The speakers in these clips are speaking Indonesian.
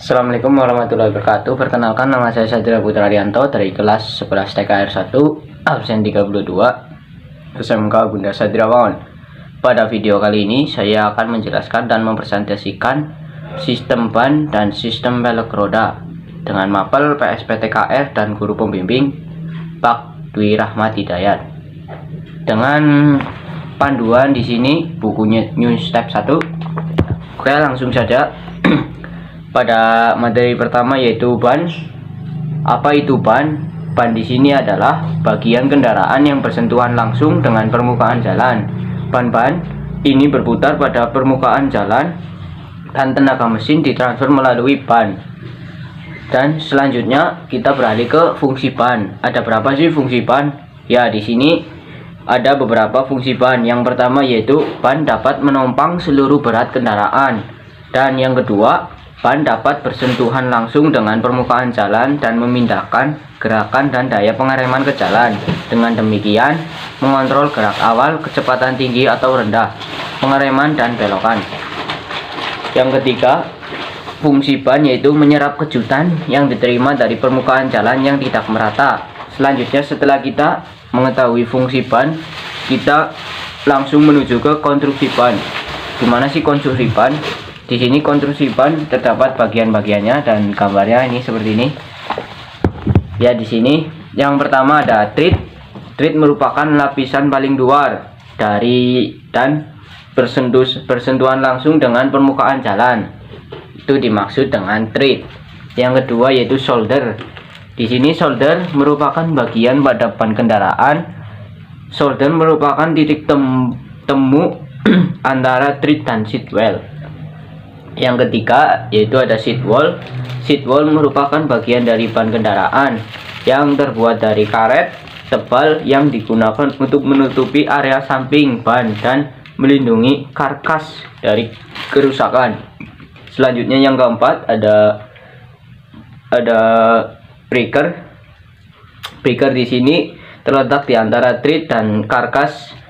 Assalamualaikum warahmatullahi wabarakatuh. Perkenalkan, nama saya Sadra Putra Rianto dari kelas 11 TKR 1 absen 32 SMK Bunda Sadrawan. Pada video kali ini saya akan menjelaskan dan mempresentasikan sistem ban dan sistem velg roda dengan mapel PSPTKR dan guru pembimbing Pak Dwi Rahmat Hidayat. Dengan panduan di sini bukunya New Step 1. Oke, langsung saja. Pada materi pertama yaitu ban. Apa itu ban? Ban di sini adalah bagian kendaraan yang bersentuhan langsung dengan permukaan jalan. Ban-ban ini berputar pada permukaan jalan dan tenaga mesin ditransfer melalui ban. Dan selanjutnya kita beralih ke fungsi ban. Ada berapa sih fungsi ban? Ya, di sini ada beberapa fungsi ban. Yang pertama yaitu ban dapat menopang seluruh berat kendaraan. Dan yang kedua, ban dapat bersentuhan langsung dengan permukaan jalan dan memindahkan gerakan dan daya pengereman ke jalan. Dengan demikian, mengontrol gerak awal, kecepatan tinggi atau rendah, pengereman dan belokan. Yang ketiga, fungsi ban yaitu menyerap kejutan yang diterima dari permukaan jalan yang tidak merata. Selanjutnya, setelah kita mengetahui fungsi ban, kita langsung menuju ke konstruksi ban. Gimana sih konstruksi ban? Di sini konstruksi ban terdapat bagian-bagiannya dan gambarnya ini seperti ini. Ya, di sini yang pertama ada tread. Tread merupakan lapisan paling luar dari dan bersentuhan langsung dengan permukaan jalan. Itu dimaksud dengan tread. Yang kedua yaitu shoulder. Di sini shoulder merupakan bagian pada ban kendaraan. Shoulder merupakan titik temu antara tread dan seatwell. Yang ketiga yaitu ada seatwall. Seatwall merupakan bagian dari ban kendaraan yang terbuat dari karet tebal yang digunakan untuk menutupi area samping ban dan melindungi karkas dari kerusakan. Selanjutnya yang keempat ada breaker. Breaker di sini terletak di antara tread dan karkas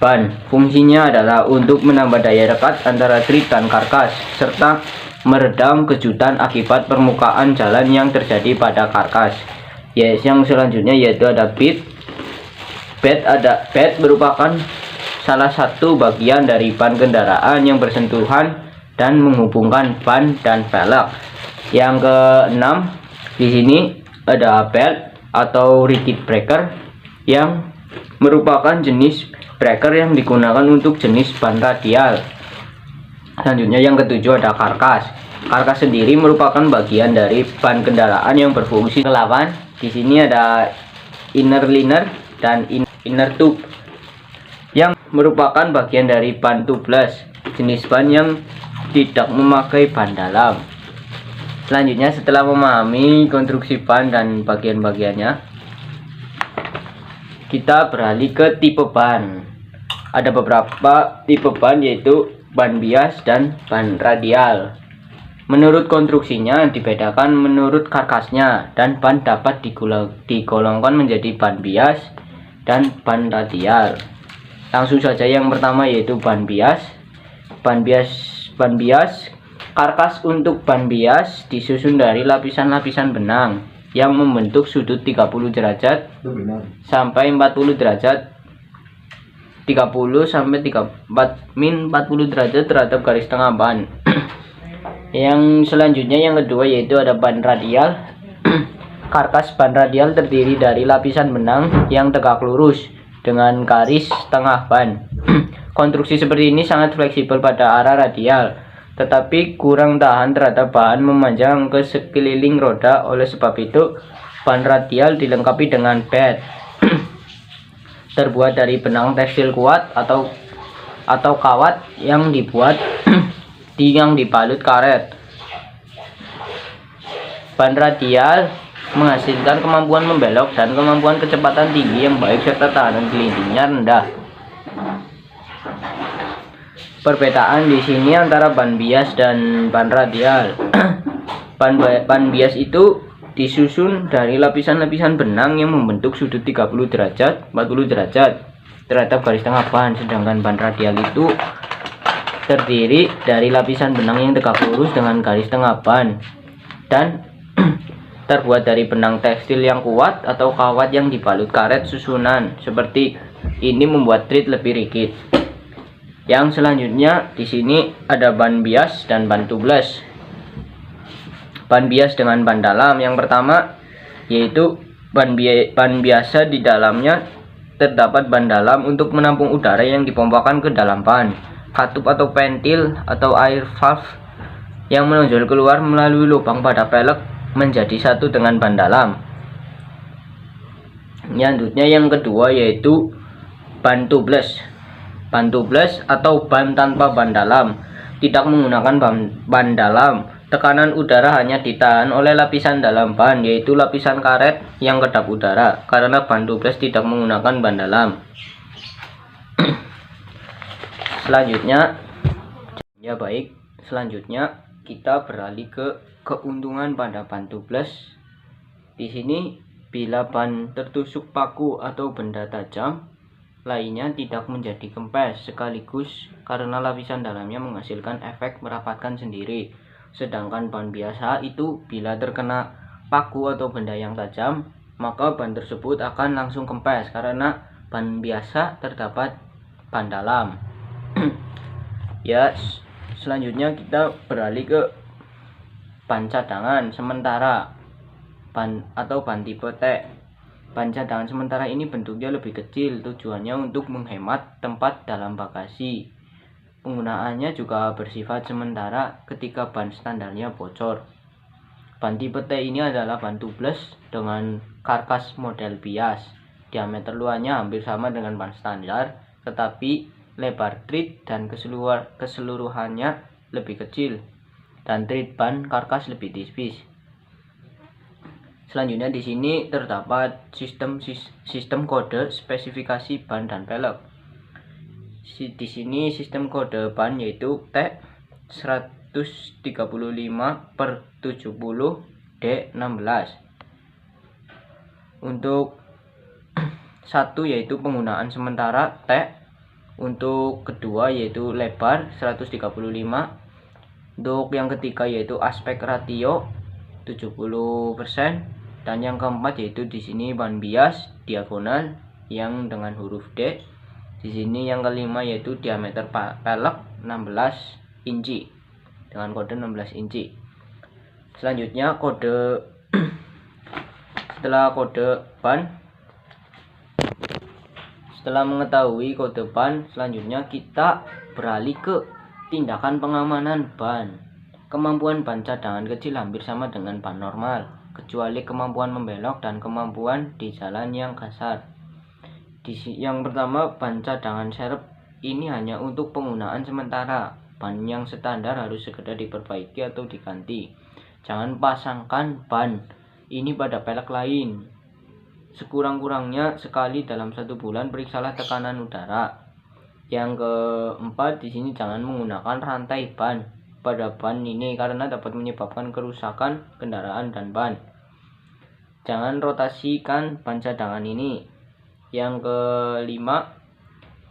ban. Fungsinya adalah untuk menambah daya rekat antara tread dan karkas serta meredam kejutan akibat permukaan jalan yang terjadi pada karkas. Yes, yang selanjutnya yaitu ada bed. Bed merupakan salah satu bagian dari ban kendaraan yang bersentuhan dan menghubungkan ban dan velg. Yang keenam, di sini ada belt atau rigid breaker yang merupakan jenis breaker yang digunakan untuk jenis ban radial. Selanjutnya yang ketujuh ada karkas. Karkas sendiri merupakan bagian dari ban kendaraan yang berfungsi melawan. Di sini ada inner liner dan inner tube yang merupakan bagian dari ban tubeless, jenis ban yang tidak memakai ban dalam. Selanjutnya, setelah memahami konstruksi ban dan bagian-bagiannya, kita beralih ke tipe ban. Ada beberapa tipe ban yaitu ban bias dan ban radial. Menurut konstruksinya dibedakan menurut karkasnya, dan ban dapat digolongkan menjadi ban bias dan ban radial. Langsung saja yang pertama yaitu ban bias. Ban bias. Karkas untuk ban bias disusun dari lapisan-lapisan benang yang membentuk sudut 30 derajat sampai 40 derajat 30 sampai 40 derajat terhadap garis tengah ban. Yang selanjutnya yang kedua yaitu ada ban radial. Karkas ban radial terdiri dari lapisan benang yang tegak lurus dengan garis tengah ban. Konstruksi seperti ini sangat fleksibel pada arah radial, tetapi kurang tahan terhadap bahan memanjang ke sekeliling roda. Oleh sebab itu, ban radial dilengkapi dengan bed terbuat dari benang tekstil kuat atau kawat yang dibuat yang dibalut karet. Ban radial menghasilkan kemampuan membelok dan kemampuan kecepatan tinggi yang baik serta tahanan gelindingnya rendah. Perbedaan di sini antara ban bias dan ban radial. Ban bias itu disusun dari lapisan-lapisan benang yang membentuk sudut 30 derajat, 40 derajat terhadap garis tengah ban, sedangkan ban radial itu terdiri dari lapisan benang yang tegak lurus dengan garis tengah ban. dan terbuat dari benang tekstil yang kuat atau kawat yang dibalut karet susunan seperti ini membuat treat lebih rigid. Yang selanjutnya di sini ada ban bias dan ban tubeless. Ban bias dengan ban dalam. Yang pertama yaitu ban biasa, di dalamnya terdapat ban dalam untuk menampung udara yang dipompakan ke dalam ban. Katup atau pentil atau air valve yang menonjol keluar melalui lubang pada pelek menjadi satu dengan ban dalam. Selanjutnya yang kedua yaitu ban tubeless. Ban tubeless atau ban tanpa ban dalam tidak menggunakan ban dalam. Tekanan udara hanya ditahan oleh lapisan dalam ban, yaitu lapisan karet yang kedap udara, karena ban tubeless tidak menggunakan ban dalam. Selanjutnya kita beralih ke keuntungan pada ban tubeless. Di sini bila ban tertusuk paku atau benda tajam lainnya tidak menjadi kempes sekaligus karena lapisan dalamnya menghasilkan efek merapatkan sendiri. Sedangkan ban biasa itu bila terkena paku atau benda yang tajam, maka ban tersebut akan langsung kempes karena ban biasa terdapat ban dalam. Ya, selanjutnya kita beralih ke ban cadangan sementara atau ban tipe T. Ban cadangan sementara ini bentuknya lebih kecil, tujuannya untuk menghemat tempat dalam bagasi. Penggunaannya juga bersifat sementara ketika ban standarnya bocor. Ban tipe T ini adalah ban tubeless dengan karkas model bias. Diameter luarnya hampir sama dengan ban standar, tetapi lebar treat dan keseluruhannya lebih kecil, dan treat ban karkas lebih tipis. Selanjutnya di sini terdapat sistem kode spesifikasi ban dan pelek. Di sini sistem kode ban yaitu T135/70D16. Untuk satu yaitu penggunaan sementara T, untuk kedua yaitu lebar 135, untuk yang ketiga yaitu aspek ratio 70%, dan yang keempat yaitu di sini ban bias diagonal yang dengan huruf D. Di sini yang kelima yaitu diameter pelek 16 inci dengan kode 16 inci. Selanjutnya setelah mengetahui kode ban, selanjutnya kita beralih ke tindakan pengamanan ban. Kemampuan ban cadangan kecil hampir sama dengan ban normal, kecuali kemampuan membelok dan kemampuan di jalan yang kasar. Yang pertama, ban cadangan serep ini hanya untuk penggunaan sementara. Ban yang standar harus segera diperbaiki atau diganti. Jangan pasangkan ban ini pada pelek lain. Sekurang-kurangnya sekali dalam 1 bulan periksalah tekanan udara. Yang keempat, di sini jangan menggunakan rantai ban pada ban ini karena dapat menyebabkan kerusakan kendaraan dan ban. Jangan rotasikan ban cadangan ini. Yang kelima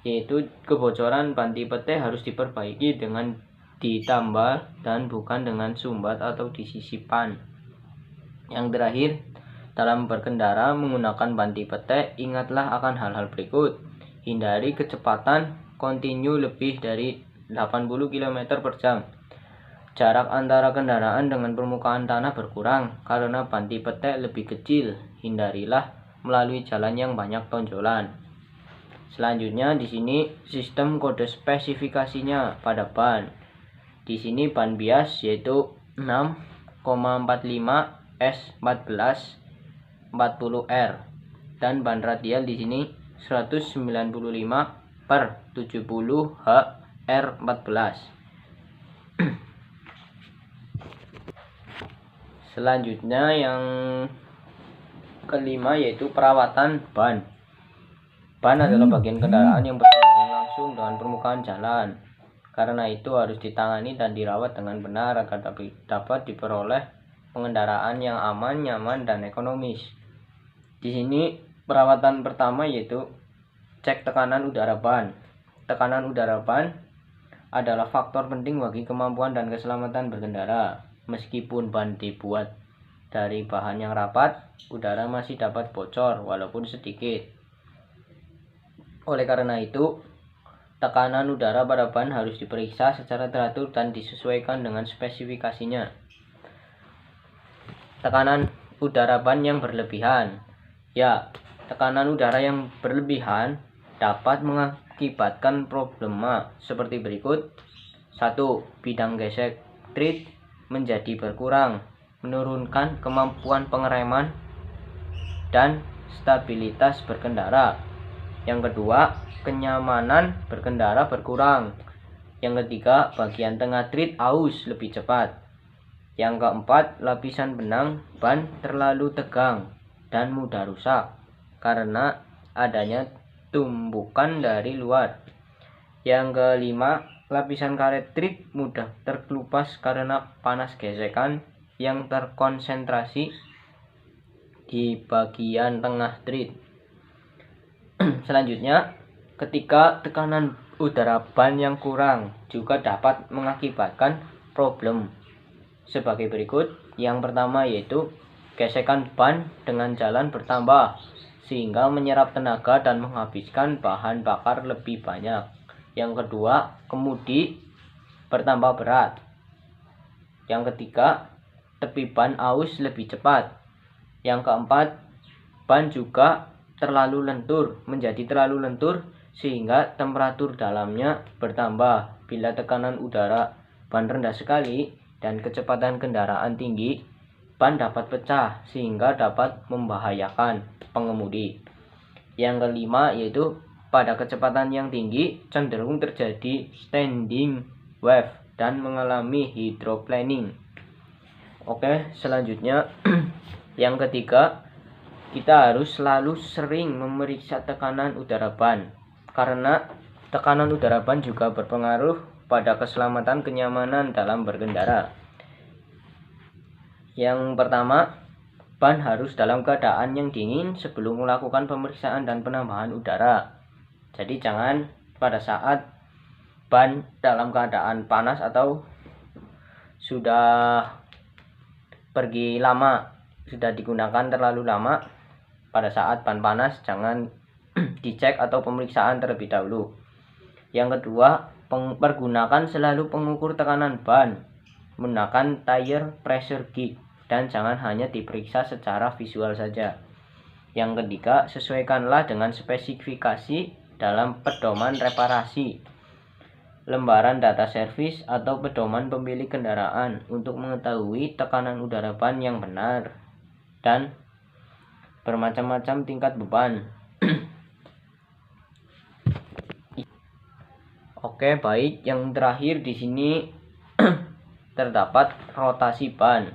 yaitu kebocoran ban tipe T harus diperbaiki dengan ditambal dan bukan dengan sumbat atau disisipkan. Yang terakhir, dalam berkendara menggunakan ban tipe T, ingatlah akan hal-hal berikut. Hindari kecepatan kontinu lebih dari 80 km/jam. Jarak antara kendaraan dengan permukaan tanah berkurang karena ban tipe T lebih kecil. Hindarilah melalui jalan yang banyak tonjolan. Selanjutnya di sini sistem kode spesifikasinya pada ban. Di sini ban bias yaitu 6,45 S14 40R, dan ban radial di sini 195/70 HR14. Selanjutnya yang kelima yaitu perawatan ban. Ban adalah bagian kendaraan yang bersinggungan langsung dengan permukaan jalan. Karena itu harus ditangani dan dirawat dengan benar agar dapat diperoleh pengendaraan yang aman, nyaman, dan ekonomis. Di sini perawatan pertama yaitu cek tekanan udara ban. Tekanan udara ban adalah faktor penting bagi kemampuan dan keselamatan berkendara. Meskipun ban dibuat dari bahan yang rapat, udara masih dapat bocor walaupun sedikit. Oleh karena itu, tekanan udara pada ban harus diperiksa secara teratur dan disesuaikan dengan spesifikasinya. Tekanan udara ban yang berlebihan. Ya, tekanan udara yang berlebihan dapat mengakibatkan problema seperti berikut. 1. Bidang gesek tread menjadi berkurang, menurunkan kemampuan pengereman dan stabilitas berkendara. Yang kedua, kenyamanan berkendara berkurang. Yang ketiga, bagian tengah tread aus lebih cepat. Yang keempat, lapisan benang ban terlalu tegang dan mudah rusak karena adanya tumbukan dari luar. Yang kelima, lapisan karet tread mudah terkelupas karena panas gesekan yang terkonsentrasi di bagian tengah tread. Selanjutnya, ketika tekanan udara ban yang kurang juga dapat mengakibatkan problem sebagai berikut. Yang pertama yaitu gesekan ban dengan jalan bertambah sehingga menyerap tenaga dan menghabiskan bahan bakar lebih banyak. Yang kedua, kemudi bertambah berat. Yang ketiga, tepi ban aus lebih cepat. Yang keempat, ban juga menjadi terlalu lentur sehingga temperatur dalamnya bertambah. Bila tekanan udara ban rendah sekali dan kecepatan kendaraan tinggi, ban dapat pecah sehingga dapat membahayakan pengemudi. Yang kelima yaitu pada kecepatan yang tinggi cenderung terjadi standing wave dan mengalami hydroplaning. Oke, selanjutnya yang ketiga, kita harus selalu sering memeriksa tekanan udara ban karena tekanan udara ban juga berpengaruh pada keselamatan kenyamanan dalam berkendara. Yang pertama, ban harus dalam keadaan yang dingin sebelum melakukan pemeriksaan dan penambahan udara. Jadi jangan pada saat ban dalam keadaan panas atau sudah pergi lama, sudah digunakan terlalu lama, pada saat ban panas jangan dicek atau pemeriksaan terlebih dahulu. Yang kedua, pergunakan selalu pengukur tekanan ban menggunakan tire pressure gauge dan jangan hanya diperiksa secara visual saja. Yang ketiga, sesuaikanlah dengan spesifikasi dalam pedoman reparasi, lembaran data servis atau pedoman pemilik kendaraan untuk mengetahui tekanan udara ban yang benar dan bermacam-macam tingkat beban. Oke, baik. Yang terakhir di sini terdapat rotasi ban.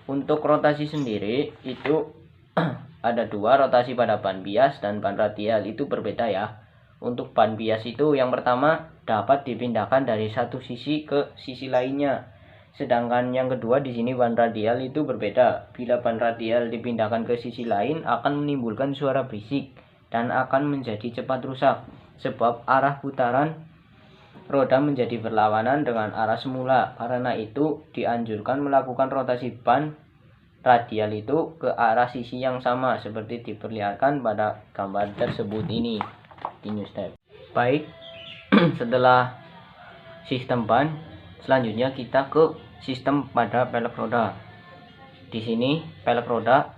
Untuk rotasi sendiri itu ada dua, rotasi pada ban bias dan ban radial. Itu berbeda ya. Untuk ban bias itu yang pertama dapat dipindahkan dari satu sisi ke sisi lainnya. Sedangkan yang kedua di sini ban radial itu berbeda. Bila ban radial dipindahkan ke sisi lain akan menimbulkan suara berisik dan akan menjadi cepat rusak sebab arah putaran roda menjadi berlawanan dengan arah semula. Karena itu dianjurkan melakukan rotasi ban radial itu ke arah sisi yang sama seperti diperlihatkan pada gambar tersebut ini di new step. Baik, setelah sistem ban, selanjutnya kita ke sistem pada pelek roda. Di sini pelek roda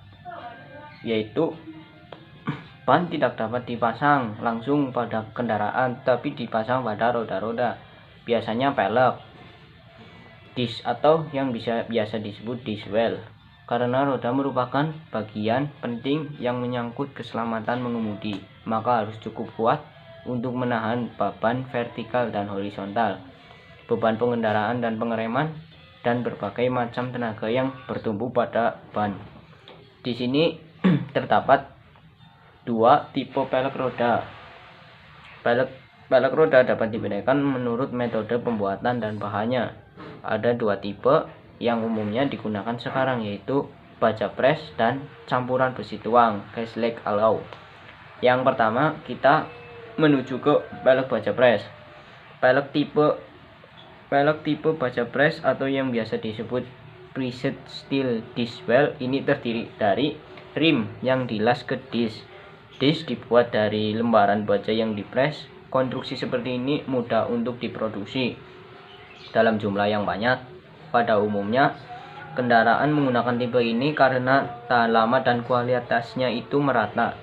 yaitu ban tidak dapat dipasang langsung pada kendaraan tapi dipasang pada roda-roda, biasanya pelek, disk atau yang biasa disebut disk well. Karena roda merupakan bagian penting yang menyangkut keselamatan mengemudi, maka harus cukup kuat untuk menahan beban vertikal dan horizontal, beban pengendaraan dan pengereman, dan berbagai macam tenaga yang bertumbuh pada ban. Di sini terdapat dua tipe pelek roda. Pelek roda dapat dibedakan menurut metode pembuatan dan bahannya. Ada dua tipe yang umumnya digunakan sekarang, yaitu baja press dan campuran besi tuang slag alloy. Yang pertama kita menuju ke pelek baja press. Pelek tipe Pelek tipe baja press atau yang biasa disebut preset steel disc well ini terdiri dari rim yang dilas ke disc. Disc dibuat dari lembaran baja yang dipres. Konstruksi seperti ini mudah untuk diproduksi dalam jumlah yang banyak. Pada umumnya kendaraan menggunakan tipe ini karena tahan lama dan kualitasnya itu merata.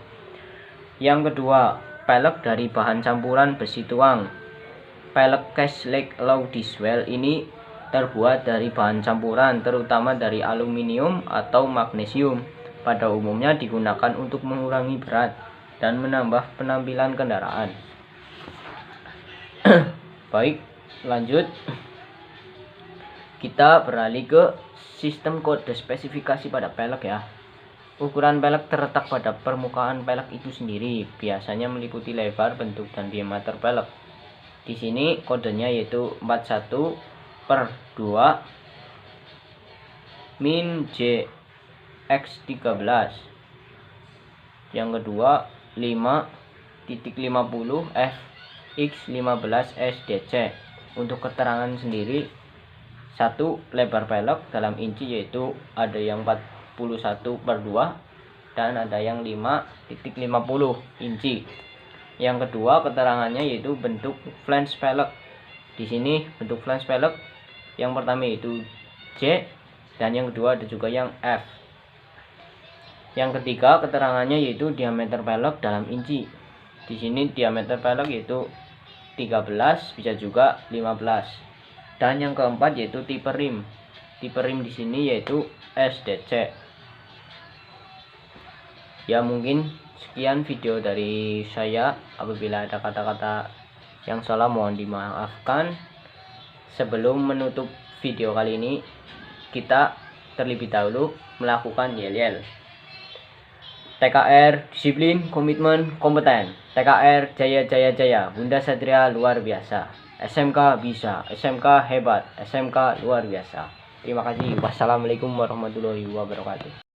Yang kedua, pelek dari bahan campuran besi tuang. Pelek Castlake Low Disc Well ini terbuat dari bahan campuran, terutama dari aluminium atau magnesium. Pada umumnya digunakan untuk mengurangi berat dan menambah penampilan kendaraan. Baik, lanjut. Kita beralih ke sistem kode spesifikasi pada pelek ya. Ukuran pelek terletak pada permukaan pelek itu sendiri, biasanya meliputi lebar, bentuk, dan diameter pelek. Di sini kodenya yaitu 41/2 min JX13. Yang kedua 5.50 FX15 SDC. Untuk keterangan sendiri, satu lebar pelek dalam inci yaitu ada yang 41/2 dan ada yang 5.50 inci. Yang kedua keterangannya yaitu bentuk flange pelek. Di sini bentuk flange pelek yang pertama yaitu J dan yang kedua ada juga yang F. Yang ketiga keterangannya yaitu diameter pelek dalam inci. Di sini diameter pelek yaitu 13, bisa juga 15. Dan yang keempat yaitu tipe rim. Tipe rim di sini yaitu SDC. Ya, mungkin sekian video dari saya. Apabila ada kata-kata yang salah mohon dimaafkan. Sebelum menutup video kali ini, kita terlebih dahulu melakukan yel-yel. TKR disiplin, komitmen, kompeten. TKR jaya jaya jaya. Bunda Satria luar biasa. SMK bisa, SMK hebat, SMK luar biasa. Terima kasih. Wassalamualaikum warahmatullahi wabarakatuh.